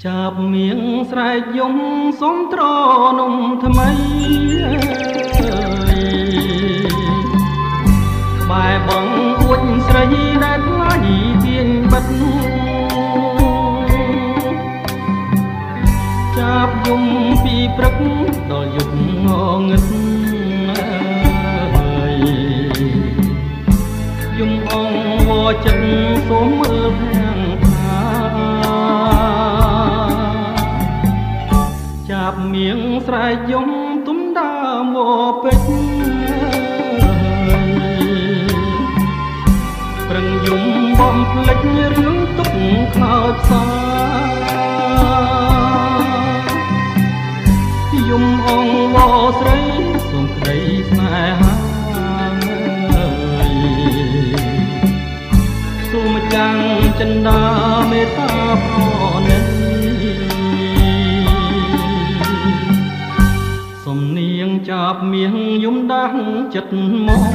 ចាប់មៀងស្រែកយំសុំត្រនំថ្មីក្បែរបងអួចស្រីដែលថ្លៃទាញបិទចាប់យំពីព្រឹកដល់យប់ងងឹតយំអងវចិត្តសូមមើលហាងចាប់មៀងស្រែកយំទុំដើមវពេជ្រប្រឹងយំបំភ្លេចរឿងទុកខ្នើយផ្សាយំអងវស្រីសូមក្តីស្នេហាសូមចាំងចិន្តាមេត្តាប្រណីសំនៀងចាប់មៀងយំដាស់ចិត្តមក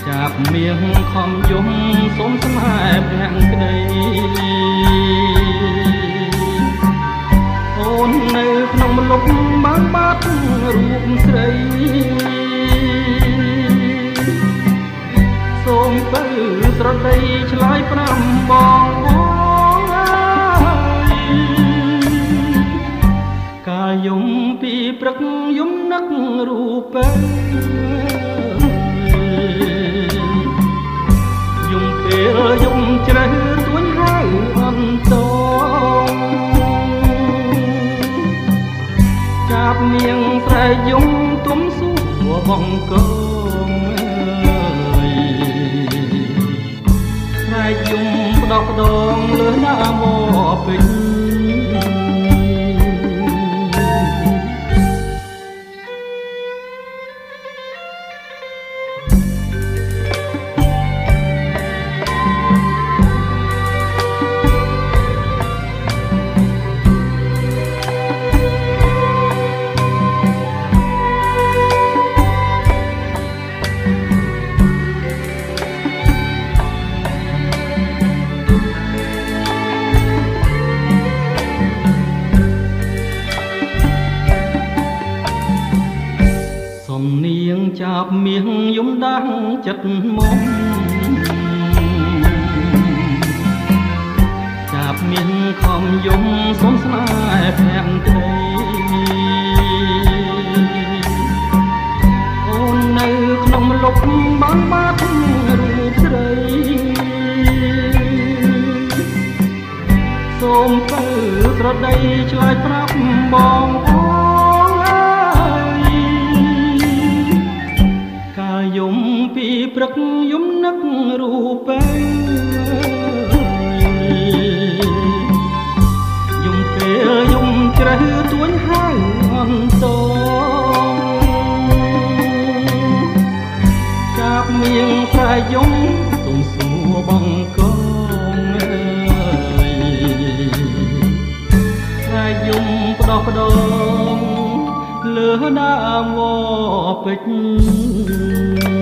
ចាប់មៀងខំយំសូមស្នេហ៍ប្រាំងក្តីអូននៅក្នុងលុបបានបាត់រូបស្រីសូមទៅស្រដីឆ្លើយប្រាំបងកាលយំពីព្រឹកយំនឹករូបយំពេលយំជ្រៅទួញហៅអន្តងចាប់មៀងស្រែកយំទុំសួរបងកងស្រែកយំផ្ដោផ្ដងលើណាមកពេញសំនៀងចាប់មៀងយំដាស់ចិត្តមកចាប់មៀងខំយំសូមស្នេហ៍ប្រាំងក្តីអូននៅក្នុងលុបបានបាត់រូបស្រីសូមទៅស្រដីឆ្លើយប្រាប់បងយំពីព្រឹកយំនឹករូបយំពេលយំជ្រៅទួញហៅអន្តងចាប់មៀងស្រែកយំទុំសួរបងកងស្រែកយំផ្ដោះផ្ដងលើដើមវពេជ្រ